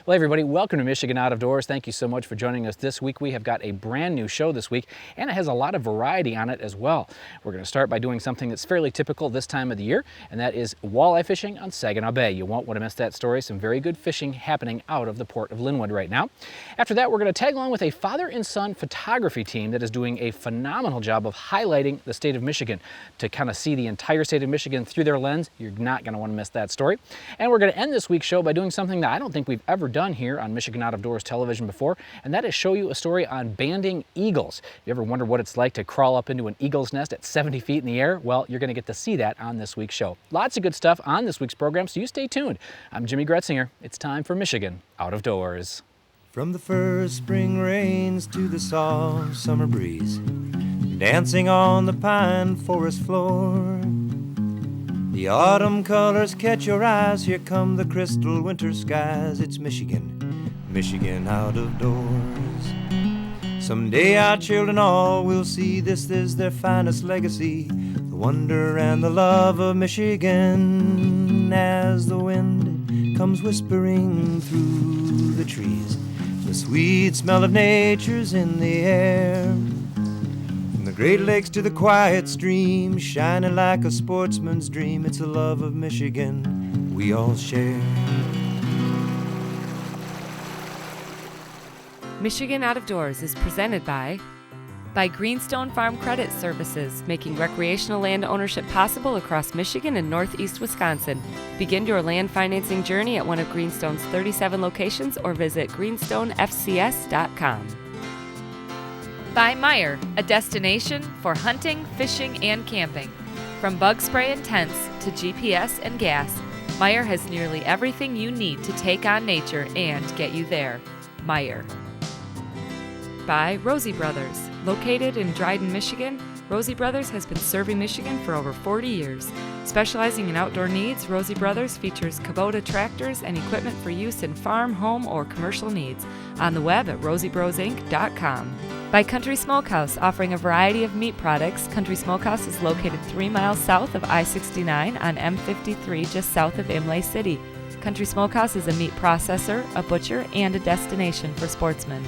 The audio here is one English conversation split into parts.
Well, everybody, welcome to Michigan Out of Doors. Thank you so much for joining us this week. We have got a brand new show this week, and it has a lot of variety on it as well. We're going to start by doing something that's fairly typical this time of the year, and that is walleye fishing on Saginaw Bay. You won't want to miss that story. Some very good fishing happening out of the port of Linwood right now. After that, we're going to tag along with a father and son photography team that is doing a phenomenal job of highlighting the state of Michigan. To kind of see the entire state of Michigan through their lens, you're not going to want to miss that story. And we're going to end this week's show by doing something that I don't think we've ever done here on Michigan Out of Doors television before, and that is show you a story on banding eagles. You ever wonder what it's like to crawl up into an eagle's nest at 70 feet in the air? Well, you're going to get to see that on this week's show. Lots of good stuff on this week's program, so you stay tuned. I'm Jimmy Gretzinger. It's time for Michigan Out of Doors. From the first spring rains to the soft summer breeze, dancing on the pine forest floor, the autumn colors catch your eyes. Here come the crystal winter skies. It's Michigan, Michigan out of doors. Someday our children all will see this is their finest legacy, the wonder and the love of Michigan. As the wind comes whispering through the trees, the sweet smell of nature's in the air. From the Great Lakes to the quiet stream, shining like a sportsman's dream, it's the love of Michigan we all share. Michigan Out of Doors is presented by Greenstone Farm Credit Services, making recreational land ownership possible across Michigan and northeast Wisconsin. Begin your land financing journey at one of Greenstone's 37 locations or visit greenstonefcs.com. By Meijer, a destination for hunting, fishing, and camping. From bug spray and tents to GPS and gas, Meijer has nearly everything you need to take on nature and get you there. Meijer. By Rosie Brothers. Located in Dryden, Michigan, Rosie Brothers has been serving Michigan for over 40 years. Specializing in outdoor needs, Rosie Brothers features Kubota tractors and equipment for use in farm, home, or commercial needs. On the web at rosiebrosInc.com. By Country Smokehouse, offering a variety of meat products. Country Smokehouse is located 3 miles south of I-69 on M53, just south of Imlay City. Country Smokehouse is a meat processor, a butcher, and a destination for sportsmen.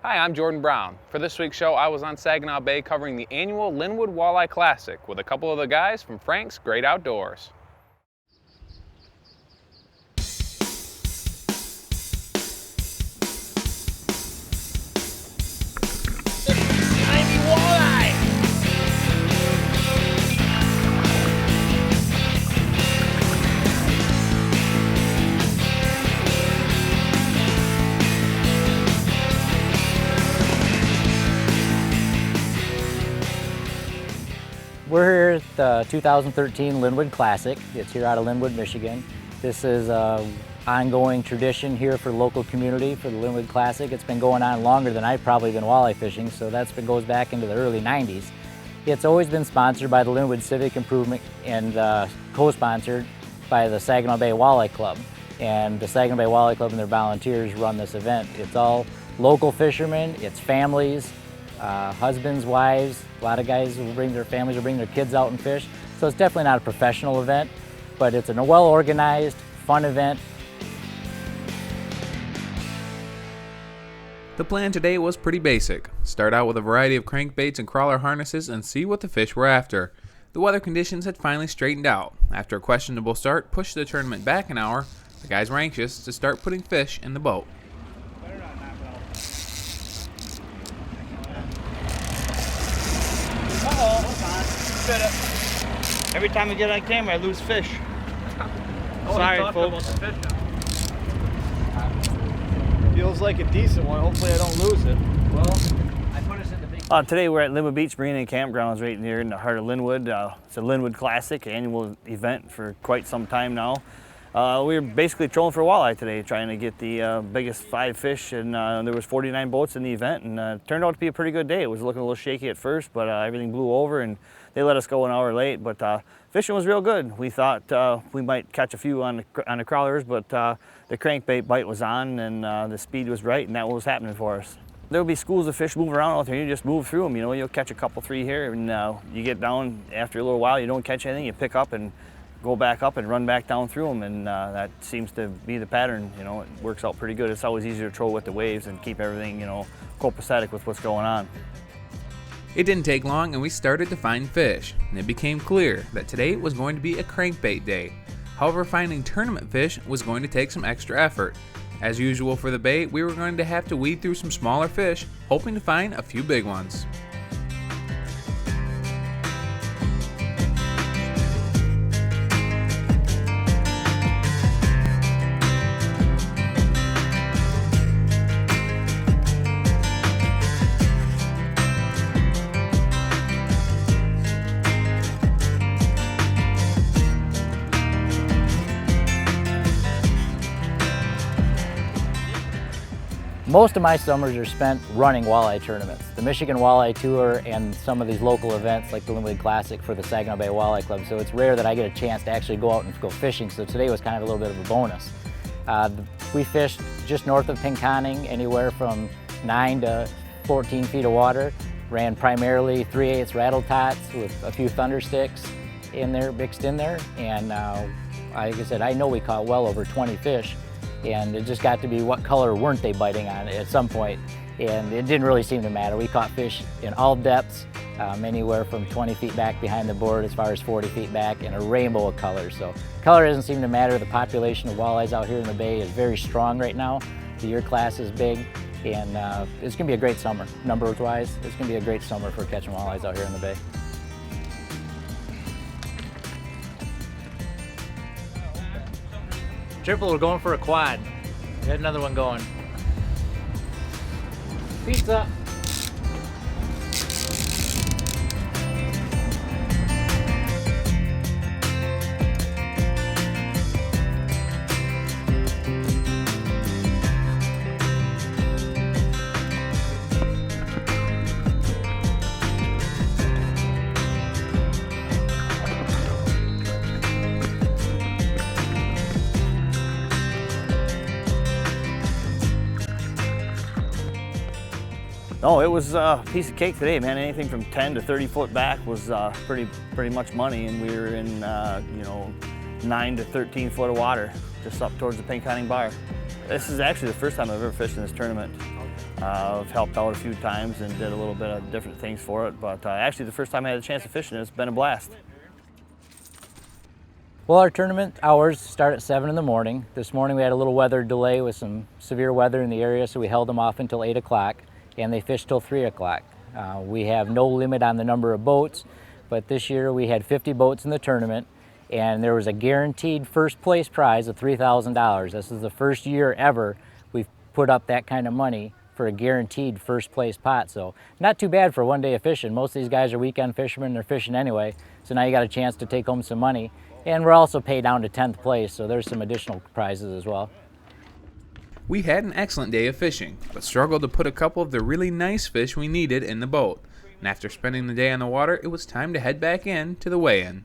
Hi, I'm Jordan Brown. For this week's show, I was on Saginaw Bay covering the annual Linwood Walleye Classic with a couple of the guys from Frank's Great Outdoors. We're here at the 2013 Linwood Classic. It's here out of Linwood, Michigan. This is an ongoing tradition here for the local community for the Linwood Classic. It's been going on longer than I've probably been walleye fishing, so goes back into the early 90s. It's always been sponsored by the Linwood Civic Improvement and co-sponsored by the Saginaw Bay Walleye Club. And the Saginaw Bay Walleye Club and their volunteers run this event. It's all local fishermen, it's families, husbands, wives. A lot of guys will bring their families, will bring their kids out and fish. So it's definitely not a professional event, but it's a well-organized, fun event. The plan today was pretty basic. Start out with a variety of crankbaits and crawler harnesses and see what the fish were after. The weather conditions had finally straightened out. After a questionable start pushed the tournament back an hour, the guys were anxious to start putting fish in the boat. Every time I get on camera, I lose fish. Sorry, folks. Feels like a decent one. Hopefully I don't lose it. Well, I put us in the big... Today we're at Linwood Beach Marina and Campgrounds right near in the heart of Linwood. It's a Linwood Classic annual event for quite some time now. We were basically trolling for walleye today, trying to get the biggest 5 fish, and there was 49 boats in the event, and it turned out to be a pretty good day. It was looking a little shaky at first, but everything blew over, and they let us go an hour late. But fishing was real good. We thought we might catch a few on the crawlers, but the crankbait bite was on, and the speed was right, and that was happening for us. There'll be schools of fish moving around out there. You just move through them. You know, you'll catch a couple, 3 here, and you get down after a little while. You don't catch anything. You pick up and go back up and run back down through them, and that seems to be the pattern. You know, it works out pretty good. It's always easier to troll with the waves and keep everything, you know, copacetic with what's going on. It didn't take long and we started to find fish, and it became clear that today was going to be a crankbait day. However, finding tournament fish was going to take some extra effort. As usual for the bait, we were going to have to weed through some smaller fish, hoping to find a few big ones. Most of my summers are spent running walleye tournaments. The Michigan Walleye Tour and some of these local events like the Linwood Classic for the Saginaw Bay Walleye Club. So it's rare that I get a chance to actually go out and go fishing. So today was kind of a little bit of a bonus. We fished just north of Pinconning, anywhere from 9 to 14 feet of water. Ran primarily 3/8 rattle tots with a few thunder sticks in there, mixed in there. And like I said, I know we caught well over 20 fish. And it just got to be what color weren't they biting on at some point. And it didn't really seem to matter. We caught fish in all depths, anywhere from 20 feet back behind the board as far as 40 feet back, and a rainbow of colors. So color doesn't seem to matter. The population of walleyes out here in the bay is very strong right now. The year class is big, and it's gonna be a great summer. Numbers wise, it's gonna be a great summer for catching walleyes out here in the bay. Triple, we're going for a quad. We got another one going. Pizza. No, it was a piece of cake today, man. Anything from 10 to 30 foot back was pretty much money, and we were in, you know, 9 to 13 foot of water just up towards the Pinconning Bar. This is actually the first time I've ever fished in this tournament. I've helped out a few times and did a little bit of different things for it, but actually the first time I had a chance to fish in it, it's been a blast. Well, our tournament hours start at 7 in the morning. This morning we had a little weather delay with some severe weather in the area, so we held them off until 8 o'clock. And they fished till 3 o'clock. We have no limit on the number of boats, but this year we had 50 boats in the tournament, and there was a guaranteed first place prize of $3,000. This is the first year ever we've put up that kind of money for a guaranteed first place pot. So not too bad for one day of fishing. Most of these guys are weekend fishermen, they're fishing anyway, so now you got a chance to take home some money. And we're also paid down to 10th place, so there's some additional prizes as well. We had an excellent day of fishing, but struggled to put a couple of the really nice fish we needed in the boat. And after spending the day on the water, it was time to head back in to the weigh-in.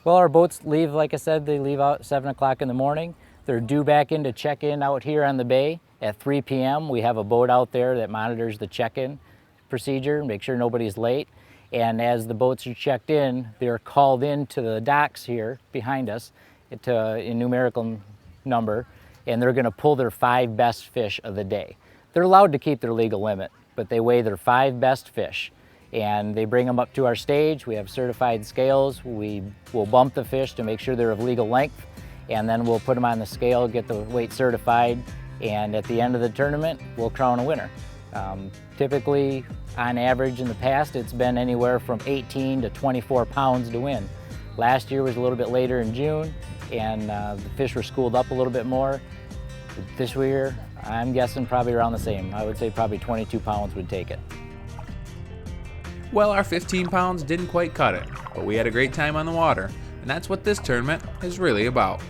Well, our boats leave, like I said, they leave out 7 o'clock in the morning. They're due back in to check in out here on the bay at 3 p.m. We have a boat out there that monitors the check-in procedure, make sure nobody's late. And as the boats are checked in, they're called in to the docks here behind us in numerical number, and they're going to pull their 5 best fish of the day. They're allowed to keep their legal limit, but they weigh their 5 best fish, and they bring them up to our stage. We have certified scales. We will bump the fish to make sure they're of legal length, and then we'll put them on the scale, get the weight certified, and at the end of the tournament, we'll crown a winner. Typically, on average in the past, it's been anywhere from 18 to 24 pounds to win. Last year was a little bit later in June, and the fish were schooled up a little bit more. This year, I'm guessing probably around the same. I would say probably 22 pounds would take it. Well, our 15 pounds didn't quite cut it, but we had a great time on the water, and that's what this tournament is really about.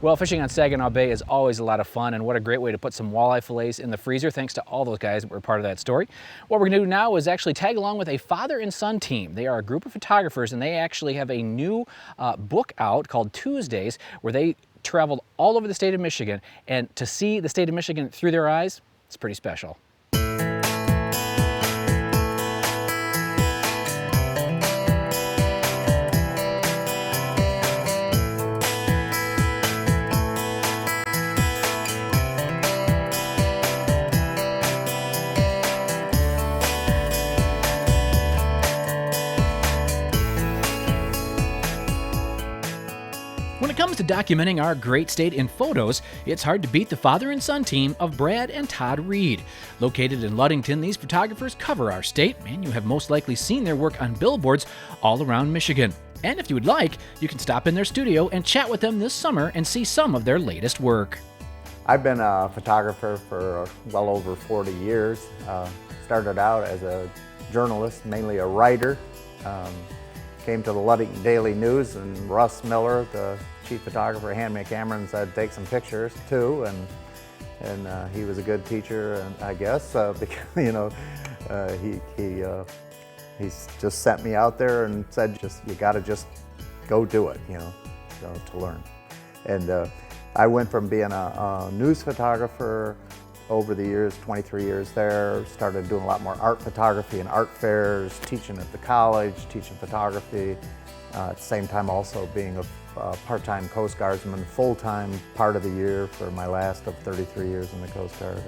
Well, fishing on Saginaw Bay is always a lot of fun, and what a great way to put some walleye fillets in the freezer. Thanks to all those guys that were part of that story. What we're going to do now is actually tag along with a father and son team. They are a group of photographers, and they actually have a new book out called Tuesdays, where they traveled all over the state of Michigan, and to see the state of Michigan through their eyes, It's pretty special. When it comes to documenting our great state in photos, it's hard to beat the father and son team of Brad and Todd Reed. Located in Ludington, these photographers cover our state, and you have most likely seen their work on billboards all around Michigan. And if you would like, you can stop in their studio and chat with them this summer and see some of their latest work. I've been a photographer for well over 40 years. Started out as a journalist, mainly a writer. Came to the Ludington Daily News, and Russ Miller, the chief photographer, handed me a camera and said, take some pictures too. And he was a good teacher, and I guess, because, you know, he just sent me out there and said, you gotta just go do it, you know, to learn. And I went from being a news photographer over the years, 23 years there, started doing a lot more art photography and art fairs, teaching at the college, teaching photography, at the same time also being a part-time Coast Guardsman, full-time part of the year for my last of 33 years in the Coast Guard.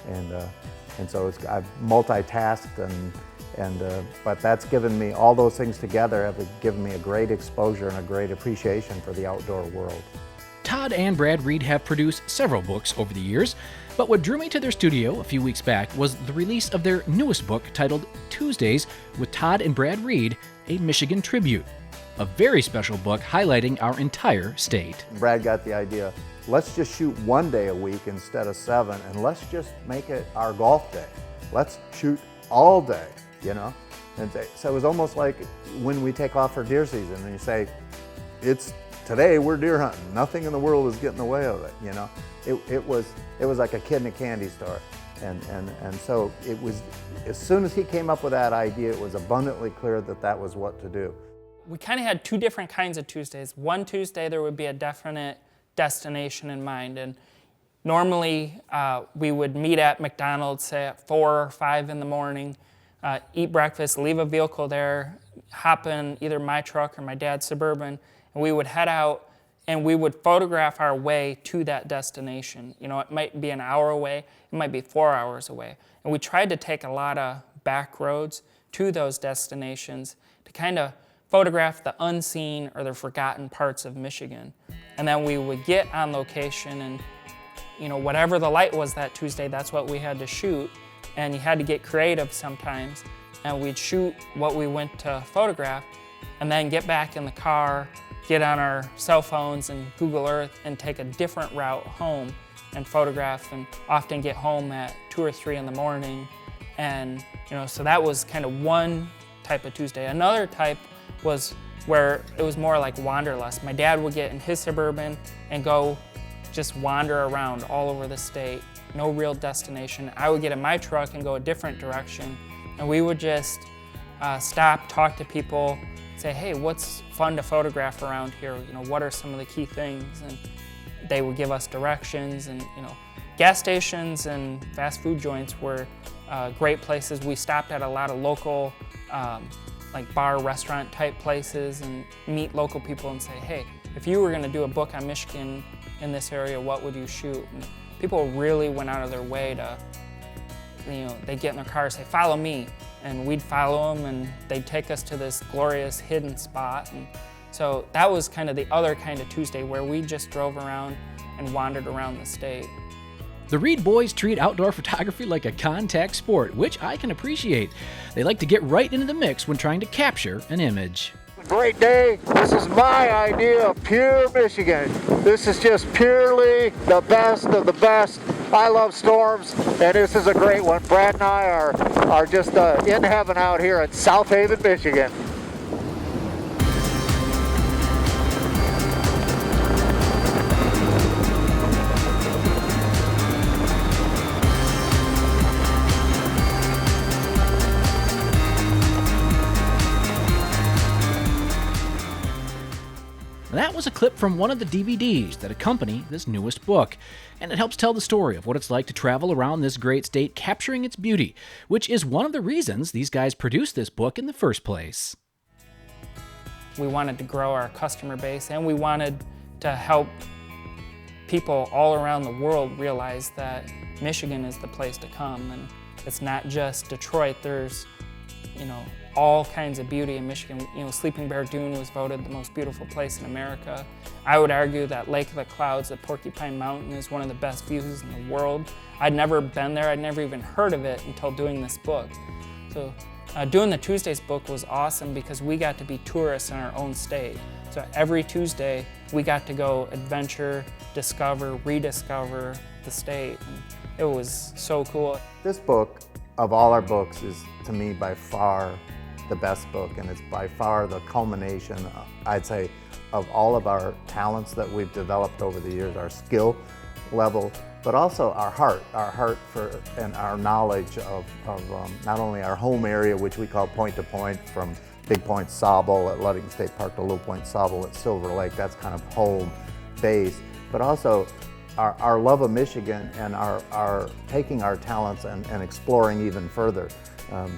And so I've multitasked, but that's given me, all those things together have given me a great exposure and a great appreciation for the outdoor world. Todd and Brad Reed have produced several books over the years, but what drew me to their studio a few weeks back was the release of their newest book titled Tuesdays with Todd and Brad Reed, a Michigan Tribute. A very special book highlighting our entire state. Brad got the idea, let's just shoot one day a week instead of 7, and let's just make it our golf day. Let's shoot all day, you know? And so it was almost like when we take off for deer season and you say, today we're deer hunting. Nothing in the world is getting in the way of it, you know? It was like a kid in a candy store. And so it was, as soon as he came up with that idea, it was abundantly clear that that was what to do. We kind of had two different kinds of Tuesdays. One Tuesday there would be a definite destination in mind, and normally we would meet at McDonald's, say at 4 or 5 in the morning, eat breakfast, leave a vehicle there, hop in either my truck or my dad's Suburban, and we would head out and we would photograph our way to that destination. You know, it might be an hour away, it might be 4 hours away. And we tried to take a lot of back roads to those destinations to kind of photograph the unseen or the forgotten parts of Michigan. And then we would get on location, and you know, whatever the light was that Tuesday, that's what we had to shoot. And you had to get creative sometimes. And we'd shoot what we went to photograph and then get back in the car, get on our cell phones and Google Earth and take a different route home and photograph, and often get home at 2 or 3 in the morning. And you know, so that was kind of one type of Tuesday. Another type was where it was more like wanderlust. My dad would get in his Suburban and go just wander around all over the state, no real destination. I would get in my truck and go a different direction, and we would just stop, talk to people, say, hey, what's fun to photograph around here? You know, what are some of the key things? And they would give us directions. And you know, gas stations and fast food joints were great places. We stopped at a lot of local like bar, restaurant type places and meet local people and say, hey, if you were gonna do a book on Michigan in this area, what would you shoot? And people really went out of their way to, you know, they'd get in their car and say, follow me. And we'd follow them, and they'd take us to this glorious hidden spot. And so that was kind of the other kind of Tuesday, where we just drove around and wandered around the state. The Reed boys treat outdoor photography like a contact sport, which I can appreciate. They like to get right into the mix when trying to capture an image. Great day. This is my idea of pure Michigan. This is just purely the best of the best. I love storms, and this is a great one. Brad and I are just in heaven out here at South Haven, Michigan. That was a clip from one of the DVDs that accompany this newest book, and it helps tell the story of what it's like to travel around this great state capturing its beauty, which is one of the reasons these guys produced this book in the first place. We wanted to grow our customer base, and we wanted to help people all around the world realize that Michigan is the place to come, and it's not just Detroit. There's, all kinds of beauty in Michigan. Sleeping Bear Dune was voted the most beautiful place in America. I would argue that Lake of the Clouds at Porcupine Mountain is one of the best views in the world. I'd never been there. I'd never even heard of it until doing this book. So doing the Tuesdays book was awesome because we got to be tourists in our own state. So every Tuesday, we got to go adventure, discover, rediscover the state. And it was so cool. This book, of all our books, is to me by far the best book, and it's by far the culmination, I'd say, of all of our talents that we've developed over the years, our skill level, but also our heart for and our knowledge of not only our home area, which we call Point to Point, from Big Point Sauble at Ludington State Park to Little Point Sauble at Silver Lake. That's kind of home base, but also our love of Michigan and our taking our talents and exploring even further.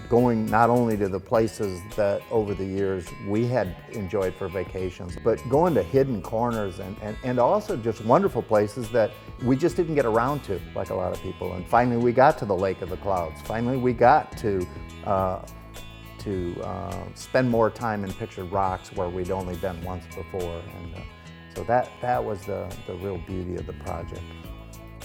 Going not only to the places that over the years we had enjoyed for vacations, but going to hidden corners and also just wonderful places that we just didn't get around to, like a lot of people. And finally we got to the Lake of the Clouds. Finally we got to spend more time in Pictured Rocks, where we'd only been once before. And so that was the real beauty of the project.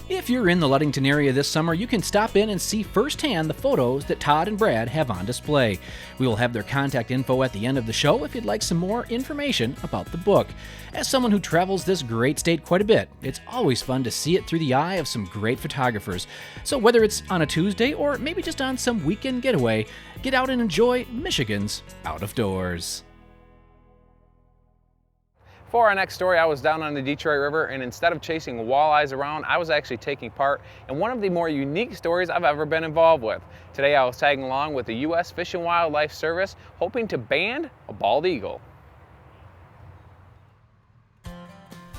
If you're in the Ludington area this summer, you can stop in and see firsthand the photos that Todd and Brad have on display. We will have their contact info at the end of the show if you'd like some more information about the book. As someone who travels this great state quite a bit, it's always fun to see it through the eye of some great photographers. So whether it's on a Tuesday or maybe just on some weekend getaway, get out and enjoy Michigan's Out of Doors. For our next story, I was down on the Detroit River, and instead of chasing walleyes around, I was actually taking part in one of the more unique stories I've ever been involved with. Today I was tagging along with the U.S. Fish and Wildlife Service, hoping to band a bald eagle.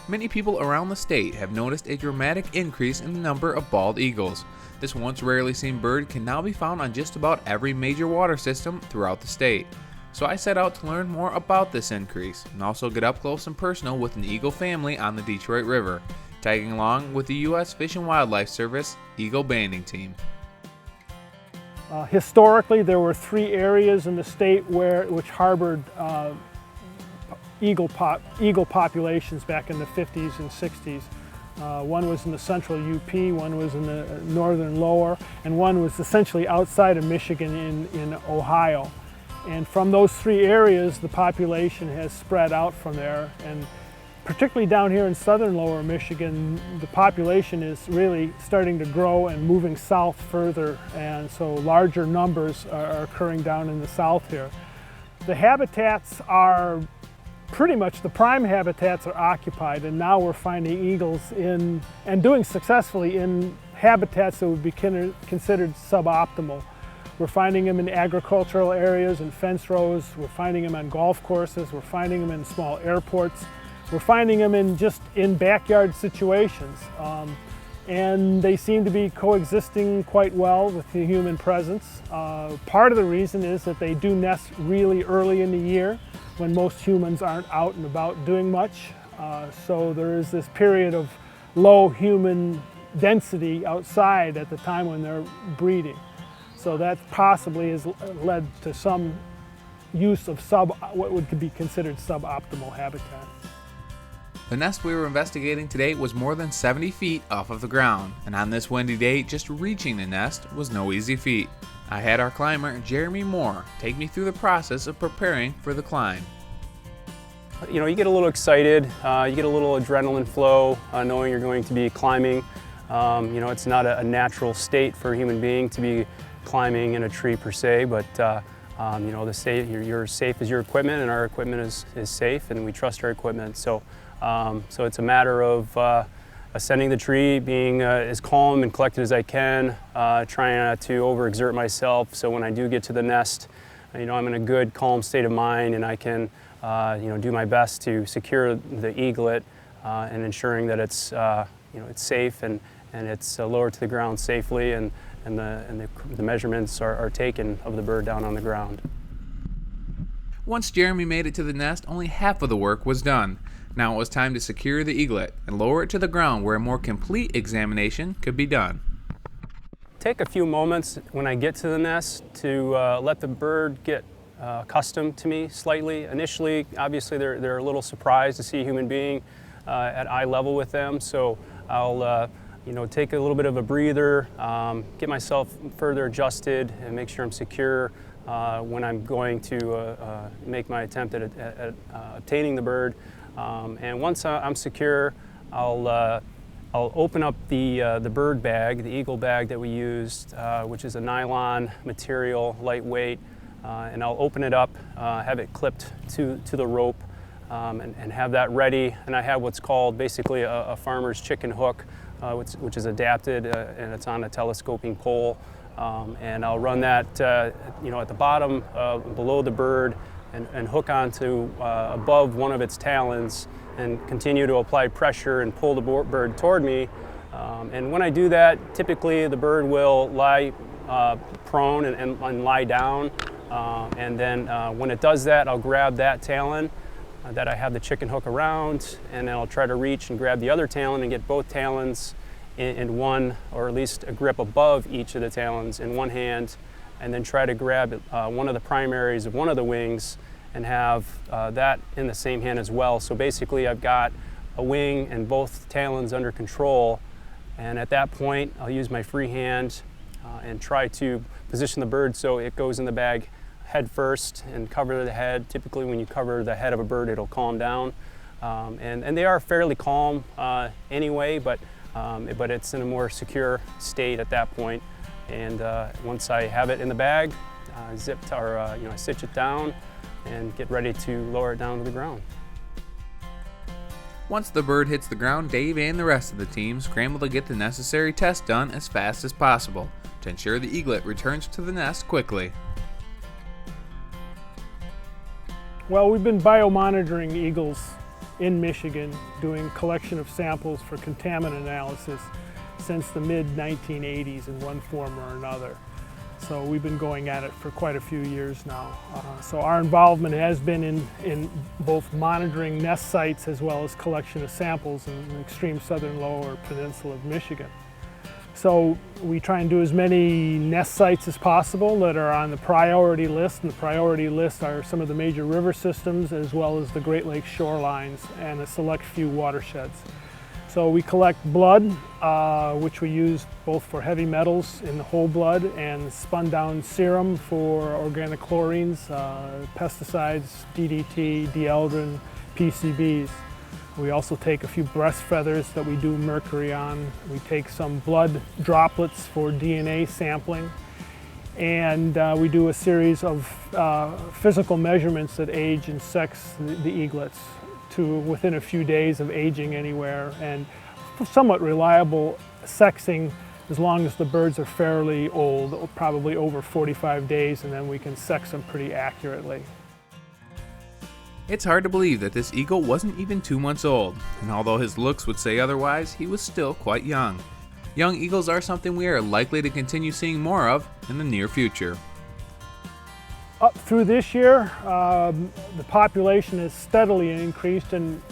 Many people around the state have noticed a dramatic increase in the number of bald eagles. This once rarely seen bird can now be found on just about every major water system throughout the state. So I set out to learn more about this increase and also get up close and personal with an eagle family on the Detroit River, tagging along with the U.S. Fish and Wildlife Service Eagle Banding Team. Historically, there were 3 areas in the state which harbored eagle populations back in the 50s and 60s. One was in the central UP, one was in the northern lower, and one was essentially outside of Michigan in Ohio. And from those 3 areas, the population has spread out from there. And particularly down here in southern lower Michigan, the population is really starting to grow and moving south further. And so larger numbers are occurring down in the south here. The habitats are pretty much, the prime habitats are occupied, and now we're finding eagles in, and doing successfully in, habitats that would be considered suboptimal. We're finding them in agricultural areas and fence rows. We're finding them on golf courses. We're finding them in small airports. We're finding them in backyard situations. And they seem to be coexisting quite well with the human presence. Part of the reason is that they do nest really early in the year when most humans aren't out and about doing much. So there is this period of low human density outside at the time when they're breeding. So that possibly has led to some use of what would be considered suboptimal habitat. The nest we were investigating today was more than 70 feet off of the ground, and on this windy day, just reaching the nest was no easy feat. I had our climber, Jeremy Moore, take me through the process of preparing for the climb. You get a little excited, you get a little adrenaline flow knowing you're going to be climbing. It's not a natural state for a human being to be climbing in a tree per se, but the state, you're safe as your equipment, and our equipment is safe, and we trust our equipment. So it's a matter of ascending the tree, being as calm and collected as I can, trying not to overexert myself, so when I do get to the nest, I'm in a good, calm state of mind, and I can do my best to secure the eaglet and ensuring that it's it's safe and it's lowered to the ground safely, and the measurements are taken of the bird down on the ground. Once Jeremy made it to the nest, only half of the work was done. Now it was time to secure the eaglet and lower it to the ground where a more complete examination could be done. Take a few moments when I get to the nest to let the bird get accustomed to me slightly. Initially, obviously, they're a little surprised to see a human being at eye level with them, so I'll take a little bit of a breather, get myself further adjusted, and make sure I'm secure when I'm going to make my attempt at obtaining the bird. And once I'm secure, I'll open up the bird bag, the eagle bag that we used, which is a nylon material, lightweight, and I'll open it up, have it clipped to the rope, and have that ready. And I have what's called basically a farmer's chicken hook, which is adapted, and it's on a telescoping pole. And I'll run that at the bottom below the bird and hook onto above one of its talons and continue to apply pressure and pull the bird toward me. And when I do that, typically the bird will lie prone and lie down. And then when it does that, I'll grab that talon that I have the chicken hook around, and then I'll try to reach and grab the other talon and get both talons in one, or at least a grip above each of the talons in one hand, and then try to grab one of the primaries of one of the wings and have that in the same hand as well. So basically I've got a wing and both talons under control, and at that point I'll use my free hand and try to position the bird so it goes in the bag head first and cover the head. Typically when you cover the head of a bird, it'll calm down. And they are fairly calm anyway, but it's in a more secure state at that point. And once I have it in the bag, I stitch it down and get ready to lower it down to the ground. Once the bird hits the ground, Dave and the rest of the team scramble to get the necessary test done as fast as possible to ensure the eaglet returns to the nest quickly. Well, we've been biomonitoring eagles in Michigan, doing collection of samples for contaminant analysis since the mid-1980s in one form or another. So we've been going at it for quite a few years now. So our involvement has been in both monitoring nest sites as well as collection of samples in the extreme southern lower peninsula of Michigan. So we try and do as many nest sites as possible that are on the priority list, and the priority list are some of the major river systems as well as the Great Lakes shorelines and a select few watersheds. So we collect blood, which we use both for heavy metals in the whole blood and spun down serum for organic chlorines, pesticides, DDT, dieldrin, PCBs. We also take a few breast feathers that we do mercury on. We take some blood droplets for DNA sampling. And we do a series of physical measurements that age and sex the eaglets to within a few days of aging anywhere, and somewhat reliable sexing as long as the birds are fairly old, probably over 45 days, and then we can sex them pretty accurately. It's hard to believe that this eagle wasn't even 2 months old, and although his looks would say otherwise, he was still quite young. Young eagles are something we are likely to continue seeing more of in the near future. Up through this year, the population has steadily increased and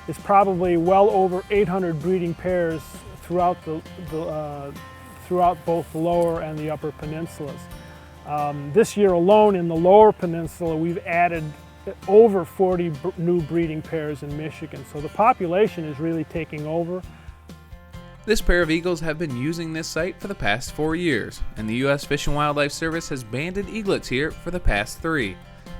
is probably well over 800 breeding pairs throughout both the lower and the upper peninsulas. This year alone in the lower peninsula, we've added over 40 new breeding pairs in Michigan, so the population is really taking over. This pair of eagles have been using this site for the past 4 years, and the U.S. Fish and Wildlife Service has banded eaglets here for the past 3.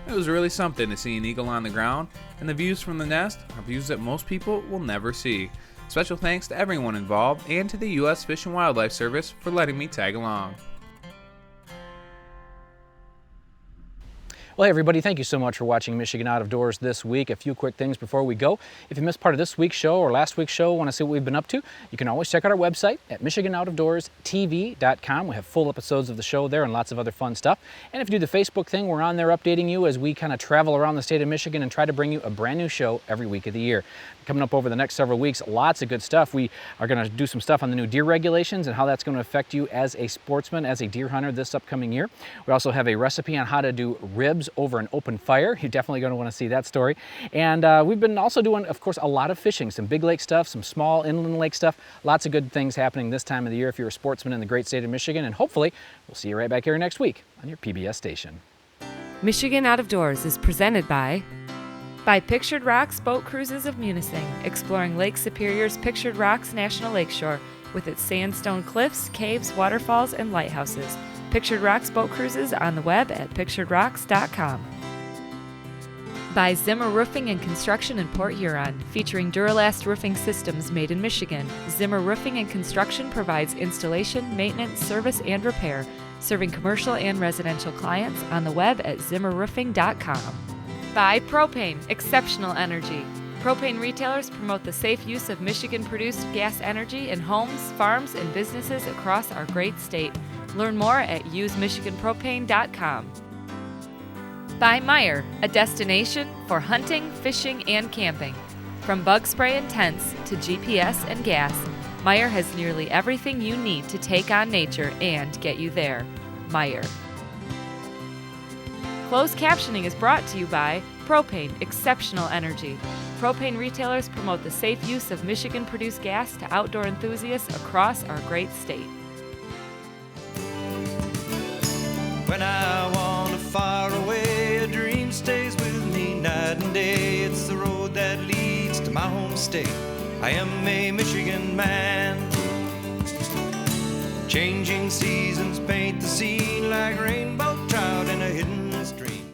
It was really something to see an eagle on the ground, and the views from the nest are views that most people will never see. Special thanks to everyone involved and to the U.S. Fish and Wildlife Service for letting me tag along. Well, hey everybody, thank you so much for watching Michigan Out of Doors this week. A few quick things before we go. If you missed part of this week's show or last week's show, want to see what we've been up to, you can always check out our website at michiganoutofdoorstv.com. We have full episodes of the show there and lots of other fun stuff. And if you do the Facebook thing, we're on there updating you as we kind of travel around the state of Michigan and try to bring you a brand new show every week of the year. Coming up over the next several weeks, lots of good stuff. We are going to do some stuff on the new deer regulations and how that's going to affect you as a sportsman, as a deer hunter this upcoming year. We also have a recipe on how to do ribs over an open fire. You're definitely going to want to see that story. And we've been also doing, of course, a lot of fishing, some big lake stuff, some small inland lake stuff. Lots of good things happening this time of the year if you're a sportsman in the great state of Michigan. And hopefully, we'll see you right back here next week on your PBS station. Michigan Out of Doors is presented by Pictured Rocks Boat Cruises of Munising, exploring Lake Superior's Pictured Rocks National Lakeshore with its sandstone cliffs, caves, waterfalls, and lighthouses. Pictured Rocks Boat Cruises on the web at picturedrocks.com. By Zimmer Roofing and Construction in Port Huron, featuring Duralast roofing systems made in Michigan. Zimmer Roofing and Construction provides installation, maintenance, service, and repair, serving commercial and residential clients on the web at zimmerroofing.com. By Propane, exceptional energy. Propane retailers promote the safe use of Michigan-produced gas energy in homes, farms, and businesses across our great state. Learn more at usemichiganpropane.com. By Meijer, a destination for hunting, fishing, and camping. From bug spray and tents to GPS and gas, Meijer has nearly everything you need to take on nature and get you there. Meijer. Closed captioning is brought to you by Propane, exceptional energy. Propane retailers promote the safe use of Michigan-produced gas to outdoor enthusiasts across our great state. When I wander far away, a dream stays with me night and day. It's the road that leads to my home state. I am a Michigan man. Changing seasons paint the scene like rainbow trout in a hidden stream.